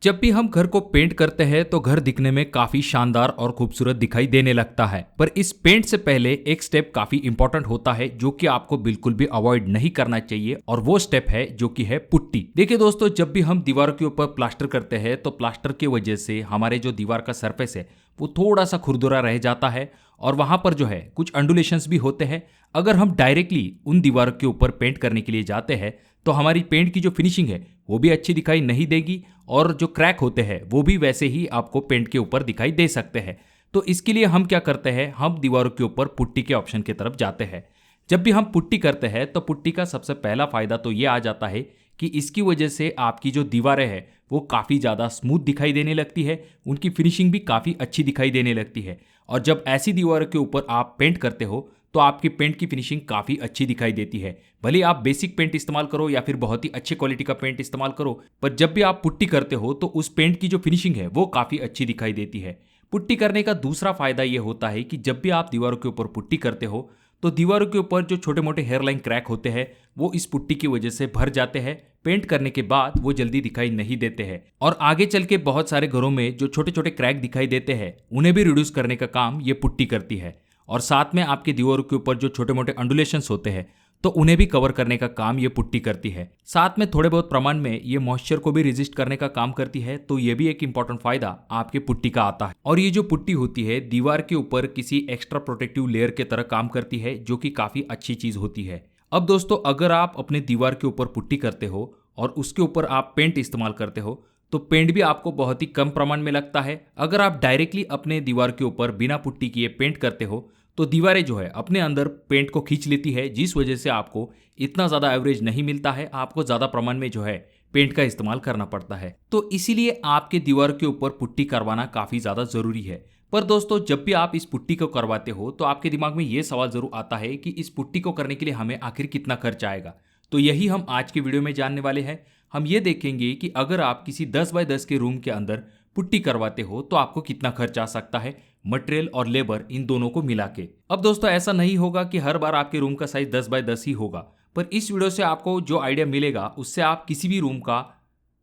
जब भी हम घर को पेंट करते हैं तो घर दिखने में काफी शानदार और खूबसूरत दिखाई देने लगता है। पर इस पेंट से पहले एक स्टेप काफी इंपॉर्टेंट होता है जो कि आपको बिल्कुल भी अवॉइड नहीं करना चाहिए, और वो स्टेप है जो कि है पुट्टी। देखिए दोस्तों, जब भी हम दीवार के ऊपर प्लास्टर करते हैं तो प्लास्टर की वजह से हमारे जो दीवार का सरफेस है वो थोड़ा सा खुरदुरा रह जाता है, और वहां पर जो है कुछ अंडुलेशंस भी होते हैं। अगर हम डायरेक्टली उन दीवार के ऊपर पेंट करने के लिए जाते हैं तो हमारी पेंट की जो फिनिशिंग है वो भी अच्छी दिखाई नहीं देगी, और जो क्रैक होते हैं वो भी वैसे ही आपको पेंट के ऊपर दिखाई दे सकते हैं। तो इसके लिए हम क्या करते हैं, हम दीवारों के ऊपर पुट्टी के ऑप्शन की तरफ जाते हैं। जब भी हम पुट्टी करते हैं तो पुट्टी का सबसे पहला फायदा तो ये आ जाता है कि इसकी वजह से आपकी जो दीवारें हैं वो काफ़ी ज़्यादा स्मूथ दिखाई देने लगती है, उनकी फिनिशिंग भी काफ़ी अच्छी दिखाई देने लगती है। और जब ऐसी दीवारों के ऊपर आप पेंट करते हो तो आपकी पेंट की फिनिशिंग काफ़ी अच्छी दिखाई देती है। भले आप बेसिक पेंट इस्तेमाल करो या फिर बहुत ही अच्छे क्वालिटी का पेंट इस्तेमाल करो, पर जब भी आप पुट्टी करते हो तो उस पेंट की जो फिनिशिंग है वो काफ़ी अच्छी दिखाई देती है। पुट्टी करने का दूसरा फायदा ये होता है कि जब भी आप दीवारों के ऊपर पुट्टी करते हो तो दीवारों के ऊपर जो छोटे मोटे हेयरलाइन क्रैक होते हैं वो इस पुट्टी की वजह से भर जाते हैं। पेंट करने के बाद वो जल्दी दिखाई नहीं देते हैं, और आगे चल के बहुत सारे घरों में जो छोटे छोटे क्रैक दिखाई देते हैं उन्हें भी रिड्यूस करने का काम ये पुट्टी करती है। और साथ में आपकी दीवारों के ऊपर जो छोटे मोटे अंडुलेशंस होते हैं तो उन्हें भी कवर करने का काम ये पुट्टी करती है। साथ में थोड़े बहुत प्रमाण में ये मॉइस्चर को भी रेजिस्ट करने का काम करती है। तो ये भी एक इंपॉर्टेंट फायदा आपके पुट्टी का आता है। और ये जो पुट्टी होती है दीवार के ऊपर किसी एक्स्ट्रा प्रोटेक्टिव लेयर के तरह काम करती है, जो कि काफी अच्छी चीज होती है। अब दोस्तों, अगर आप अपने दीवार के ऊपर पुट्टी करते हो और उसके ऊपर आप पेंट इस्तेमाल करते हो तो पेंट भी आपको बहुत ही कम प्रमाण में लगता है। अगर आप डायरेक्टली अपने दीवार के ऊपर बिना पुट्टी किए पेंट करते हो तो दीवारें जो है अपने अंदर पेंट को खींच लेती है, जिस वजह से आपको इतना ज़्यादा एवरेज नहीं मिलता है। आपको ज़्यादा प्रमाण में जो है पेंट का इस्तेमाल करना पड़ता है। तो इसीलिए आपके दीवार के ऊपर पुट्टी करवाना काफ़ी ज़्यादा ज़रूरी है। पर दोस्तों, जब भी आप इस पुट्टी को करवाते हो तो आपके दिमाग में ये सवाल ज़रूर आता है कि इस पुट्टी को करने के लिए हमें आखिर कितना खर्च आएगा। तो यही हम आज की वीडियो में जानने वाले हैं। हम ये देखेंगे कि अगर आप किसी 10 बाय 10 के रूम के अंदर पुट्टी करवाते हो तो आपको कितना खर्च आ सकता है, मटेरियल और लेबर इन दोनों को मिला के। अब दोस्तों, ऐसा नहीं होगा कि हर बार आपके रूम का साइज 10 बाय 10 ही होगा, पर इस वीडियो से आपको जो आइडिया मिलेगा उससे आप किसी भी रूम का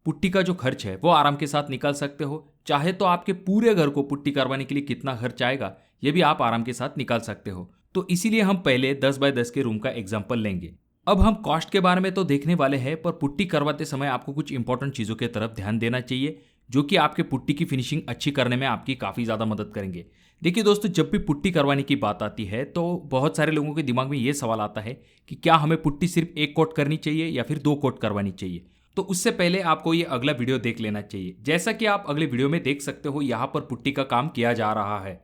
पुट्टी का जो खर्च है वो आराम के साथ निकाल सकते हो। चाहे तो आपके पूरे घर को पुट्टी करवाने के लिए कितना खर्च आएगा ये भी आप आराम के साथ निकाल सकते हो। तो इसीलिए हम पहले 10 बाय 10 के रूम का एग्जाम्पल लेंगे। अब हम कॉस्ट के बारे में तो देखने वाले हैं, पर पुट्टी करवाते समय आपको कुछ इंपॉर्टेंट चीज़ों की तरफ ध्यान देना चाहिए जो कि आपके पुट्टी की फिनिशिंग अच्छी करने में आपकी काफ़ी ज़्यादा मदद करेंगे। देखिए दोस्तों, जब भी पुट्टी करवाने की बात आती है तो बहुत सारे लोगों के दिमाग में ये सवाल आता है कि क्या हमें पुट्टी सिर्फ एक कोट करनी चाहिए या फिर 2 कोट करवानी चाहिए। तो उससे पहले आपको ये अगला वीडियो देख लेना चाहिए। जैसा कि आप अगले वीडियो में देख सकते हो, यहाँ पर पुट्टी का काम किया जा रहा है,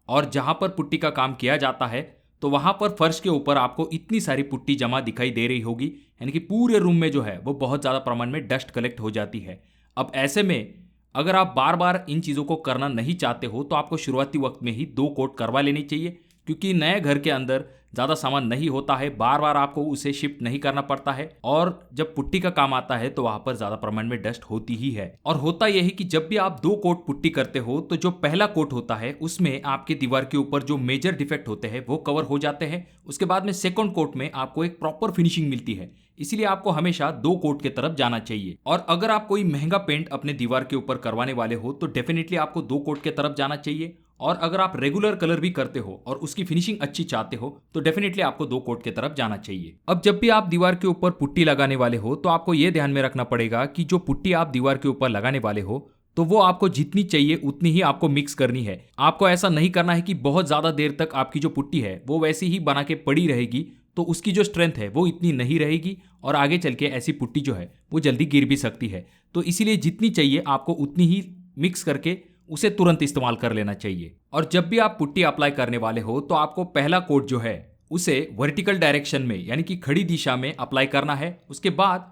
और जहाँ पर पुट्टी का काम किया जाता है तो वहाँ पर फर्श के ऊपर आपको इतनी सारी पुट्टी जमा दिखाई दे रही होगी, यानी कि पूरे रूम में जो है वो बहुत ज़्यादा प्रमाण में डस्ट कलेक्ट हो जाती है। अब ऐसे में अगर आप बार बार इन चीज़ों को करना नहीं चाहते हो तो आपको शुरुआती वक्त में ही 2 कोट करवा लेनी चाहिए, क्योंकि नए घर के अंदर ज़्यादा सामान नहीं होता है, बार बार आपको उसे शिफ्ट नहीं करना पड़ता है, और जब पुट्टी का काम आता है तो वहाँ पर ज़्यादा प्रमाण में डस्ट होती ही है। और होता यह है कि जब भी आप 2 कोट पुट्टी करते हो तो जो पहला कोट होता है उसमें आपके दीवार के ऊपर जो मेजर डिफेक्ट होते हैं वो कवर हो जाते हैं। उसके बाद में सेकंड कोट में आपको एक प्रॉपर फिनिशिंग मिलती है। इसीलिए आपको हमेशा 2 कोट की तरफ जाना चाहिए। और अगर आप कोई महंगा पेंट अपने दीवार के ऊपर करवाने वाले हो तो डेफिनेटली आपको 2 कोट की तरफ जाना चाहिए। और अगर आप रेगुलर कलर भी करते हो और उसकी फिनिशिंग अच्छी चाहते हो तो डेफिनेटली आपको 2 कोट की तरफ जाना चाहिए। अब जब भी आप दीवार के ऊपर पुट्टी लगाने वाले हो तो आपको यह ध्यान में रखना पड़ेगा कि जो पुट्टी आप दीवार के ऊपर लगाने वाले हो तो वो आपको जितनी चाहिए उतनी ही आपको मिक्स करनी है। आपको ऐसा नहीं करना है कि बहुत ज़्यादा देर तक आपकी जो पुट्टी है वो वैसी ही बना के पड़ी रहेगी, तो उसकी जो स्ट्रेंथ है वो इतनी नहीं रहेगी और आगे चल के ऐसी पुट्टी जो है वो जल्दी गिर भी सकती है। तो इसीलिए जितनी चाहिए आपको उतनी ही मिक्स करके उसे तुरंत इस्तेमाल कर लेना चाहिए। और जब भी आप पुट्टी अप्लाई करने वाले हो तो आपको पहला कोट जो है उसे वर्टिकल डायरेक्शन में यानी कि खड़ी दिशा में अप्लाई करना है। उसके बाद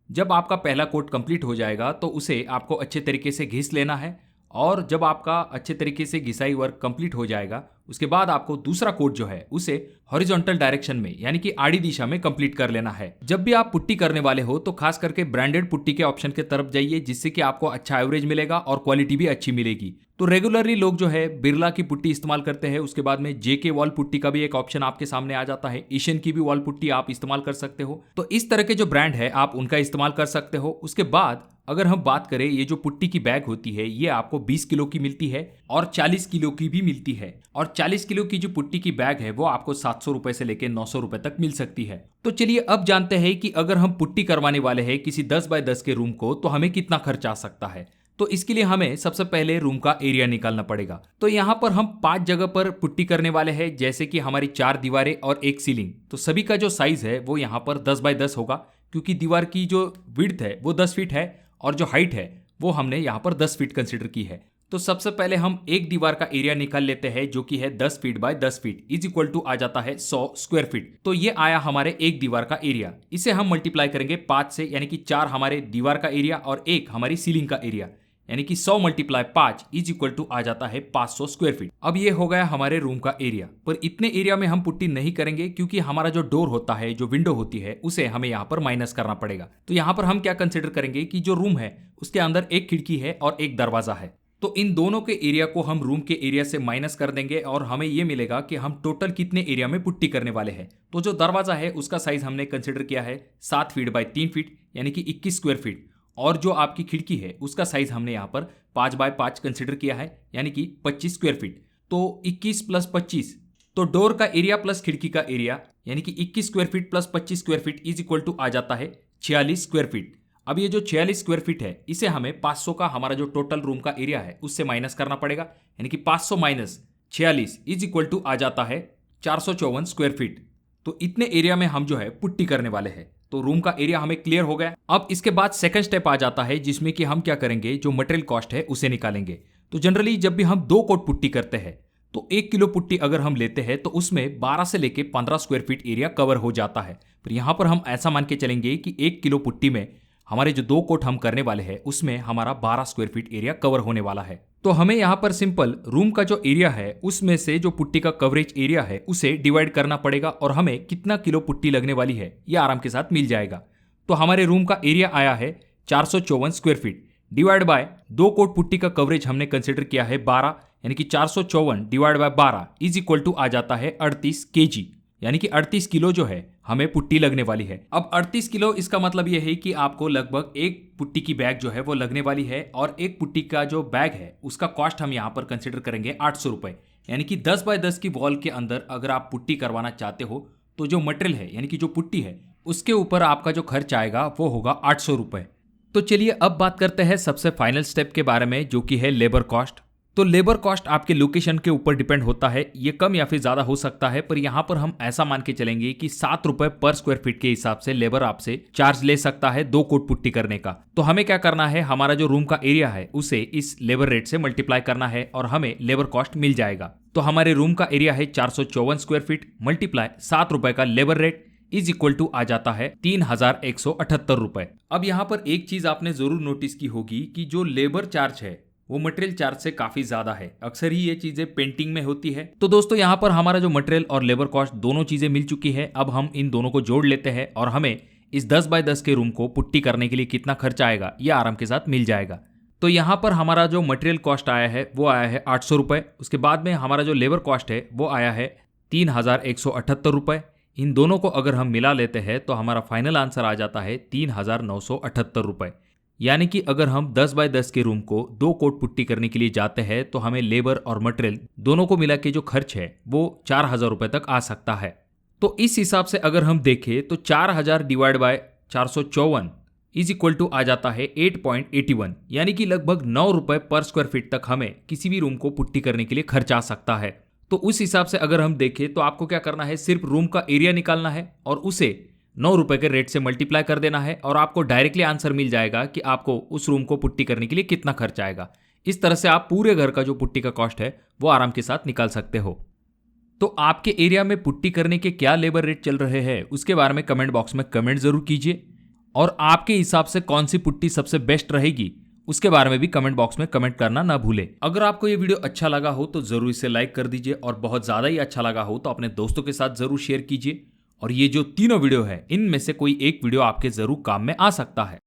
जब आपका पहला कोट कंप्लीट हो जाएगा तो उसे आपको अच्छे तरीके से घिस लेना है, और जब आपका अच्छे तरीके से घिसाई वर्क कंप्लीट हो जाएगा उसके बाद आपको दूसरा कोट जो है उसे हॉरिजॉन्टल डायरेक्शन में यानी कि आड़ी दिशा में कंप्लीट कर लेना है। जब भी आप पुट्टी करने वाले हो तो खास करके ब्रांडेड पुट्टी के ऑप्शन के तरफ जाइए, जिससे कि आपको अच्छा एवरेज मिलेगा और क्वालिटी भी अच्छी मिलेगी। तो रेगुलरली लोग जो है बिरला की पुट्टी इस्तेमाल करते हैं। उसके बाद में जेके वॉल पुट्टी का भी एक ऑप्शन आपके सामने आ जाता है। एशियन की भी वॉल पुट्टी आप इस्तेमाल कर सकते हो। तो इस तरह के जो ब्रांड है आप उनका इस्तेमाल कर सकते हो। उसके बाद अगर हम बात करें, ये जो पुट्टी की बैग होती है ये आपको 20 किलो की मिलती है और 40 किलो की भी मिलती है। और 40 किलो की जो पुट्टी की बैग है वो आपको 700 रुपए से लेकर 900 रुपए तक मिल सकती है। तो चलिए अब जानते हैं कि अगर हम पुट्टी करवाने वाले हैं किसी 10 बाय 10 के रूम को तो हमें कितना खर्च आ सकता है। तो इसके लिए हमें सबसे पहले रूम का एरिया निकालना पड़ेगा। तो यहाँ पर हम 5 जगह पर पुट्टी करने वाले हैं, जैसे कि हमारी 4 दीवारें और एक सीलिंग। तो सभी का जो साइज है वो यहाँ पर 10 बाय 10 होगा, क्योंकि दीवार की जो विड्थ है वो 10 फीट है और जो हाइट है वो हमने यहाँ पर 10 फीट कंसिडर की है। तो सबसे पहले हम एक दीवार का एरिया निकाल लेते हैं, जो कि है 10 feet by 10 feet is equal to आ जाता है 100 स्क्वायर फीट। तो ये आया हमारे एक दीवार का एरिया। इसे हम मल्टीप्लाई करेंगे 5 से, यानी कि 4 हमारे दीवार का एरिया और 1 हमारी सीलिंग का एरिया, यानी कि 100 मल्टीप्लाई 5 इज इक्वल टू आ जाता है 500 स्क्वायर फीट। अब ये हो गया हमारे रूम का एरिया। पर इतने एरिया में हम पुट्टी नहीं करेंगे, क्योंकि हमारा जो डोर होता है, जो विंडो होती है, उसे हमें यहाँ पर माइनस करना पड़ेगा। तो यहाँ पर हम क्या कंसिडर करेंगे कि जो रूम है उसके अंदर एक खिड़की है और एक दरवाजा है। तो इन दोनों के एरिया को हम रूम के एरिया से माइनस कर देंगे और हमें ये मिलेगा कि हम टोटल कितने एरिया में पुट्टी करने वाले हैं। तो जो दरवाजा है उसका साइज हमने कंसिडर किया है 7 फीट बाय 3 फीट, यानी कि 21 स्क्वायर फीट। और जो आपकी खिड़की है उसका साइज हमने यहाँ पर 5 बाय 5 कंसिडर किया है, यानी कि 25 स्क्वायर फीट। तो 21 प्लस 25, तो डोर का एरिया प्लस खिड़की का एरिया, यानी कि 21 square feet plus 25 square feet is equal to आ जाता है 46 स्क्वायर फीट। अब ये जो 46 स्क्वायर फीट है इसे हमें 500 का हमारा जो टोटल रूम का एरिया है उससे माइनस करना पड़ेगा, यानी कि 500 माइनस 46 इज इक्वल टू आ जाता है 454 स्क्वायर फीट। तो इतने एरिया में हम जो है पुट्टी करने वाले हैं। तो रूम का एरिया हमें क्लियर हो गया। अब इसके बाद सेकंड स्टेप आ जाता है, जिसमें कि हम क्या करेंगे, जो मटेरियल कॉस्ट है उसे निकालेंगे। तो जनरली जब भी हम 2 कोट पुट्टी करते हैं तो 1 किलो पुट्टी अगर हम लेते हैं तो उसमें 12 से लेके 15 स्क्वायर फीट एरिया कवर हो जाता है। पर यहाँ पर हम ऐसा मान के चलेंगे कि 1 किलो पुट्टी में हमारे जो 2 कोट हम करने वाले हैं उसमें हमारा 12 स्क्वायर फीट एरिया कवर होने वाला है। तो हमें यहाँ पर सिंपल रूम का जो एरिया है उसमें से जो पुट्टी का कवरेज एरिया है उसे डिवाइड करना पड़ेगा और हमें कितना किलो पुट्टी लगने वाली है यह आराम के साथ मिल जाएगा। तो हमारे रूम का एरिया आया है 454 square feet divide by 2 coat putty का कवरेज हमने कंसिडर किया है 12, यानी कि 454 divide by 12 is equal to आ जाता है 38 kg, यानी कि 38 किलो जो है हमें पुट्टी लगने वाली है। अब 38 किलो, इसका मतलब यह है कि आपको लगभग एक पुट्टी की बैग जो है वो लगने वाली है और एक पुट्टी का जो बैग है उसका कॉस्ट हम यहाँ पर कंसिडर करेंगे 800 रुपए, यानी कि 10 बाय 10 की वॉल के अंदर अगर आप पुट्टी करवाना चाहते हो तो जो मटेरियल है यानी कि जो पुट्टी है उसके ऊपर आपका जो खर्च आएगा वो होगा 800 रुपए। तो चलिए अब बात करते हैं सबसे फाइनल स्टेप के बारे में, जो कि है लेबर कॉस्ट। तो लेबर कॉस्ट आपके लोकेशन के ऊपर डिपेंड होता है, ये कम या फिर ज्यादा हो सकता है, पर यहाँ पर हम ऐसा मान के चलेंगे कि 7 रुपए पर स्क्वायर फीट के हिसाब से लेबर आपसे चार्ज ले सकता है 2 कोट पुट्टी करने का। तो हमें क्या करना है, हमारा जो रूम का एरिया है उसे इस लेबर रेट से मल्टीप्लाई करना है और हमें लेबर कॉस्ट मिल जाएगा। तो हमारे रूम का एरिया है 454 स्क्वायर फीट मल्टीप्लाई 7 रुपए का labour rate is equal to आ जाता है 3178 रुपए। अब यहाँ पर एक चीज आपने जरूर नोटिस की होगी कि जो लेबर चार्ज है वो मटेरियल चार्ज से काफी ज्यादा है। अक्सर ही ये चीजें पेंटिंग में होती है। तो दोस्तों यहाँ पर हमारा जो मटेरियल और लेबर कॉस्ट दोनों चीजें मिल चुकी है। अब हम इन दोनों को जोड़ लेते हैं और हमें इस 10 बाय 10 के रूम को पुट्टी करने के लिए कितना खर्च आएगा ये आराम के साथ मिल जाएगा। तो यहाँ पर हमारा जो मटेरियल कॉस्ट आया है वो आया है 800 रुपए। उसके बाद में हमारा जो लेबर कॉस्ट है वो आया है 3178 रुपए। इन दोनों को अगर हम मिला लेते हैं तो हमारा फाइनल आंसर आ जाता है 3978 रुपए। यानी कि अगर हम 10 बाय 10 के रूम को 2 कोट पुट्टी करने के लिए जाते हैं तो हमें लेबर और मटेरियल दोनों को मिला के जो खर्च है वो 4000 रुपए तक आ सकता है। तो इस हिसाब से अगर हम देखें तो 4000 divide by 454 is equal to आ जाता है 8.81, यानी कि लगभग 9 रुपए पर स्क्वायर फीट तक हमें किसी भी रूम को पुट्टी करने के लिए खर्च आ सकता है। तो उस हिसाब से अगर हम देखें तो आपको क्या करना है, सिर्फ रूम का एरिया निकालना है और उसे 9 रुपए के रेट से मल्टीप्लाई कर देना है और आपको डायरेक्टली आंसर मिल जाएगा कि आपको उस रूम को पुट्टी करने के लिए कितना खर्च आएगा। इस तरह से आप पूरे घर का जो पुट्टी का कॉस्ट है वो आराम के साथ निकाल सकते हो। तो आपके एरिया में पुट्टी करने के क्या लेबर रेट चल रहे हैं उसके बारे में कमेंट बॉक्स में कमेंट जरूर कीजिए और आपके हिसाब से कौन सी पुट्टी सबसे बेस्ट रहेगी उसके बारे में भी कमेंट बॉक्स में कमेंट करना ना भूले। अगर आपको ये वीडियो अच्छा लगा हो तो जरूर इसे लाइक कर दीजिए और बहुत ज्यादा ही अच्छा लगा हो तो अपने दोस्तों के साथ जरूर शेयर कीजिए। और ये जो तीनों वीडियो है इनमें से कोई एक वीडियो आपके जरूर काम में आ सकता है।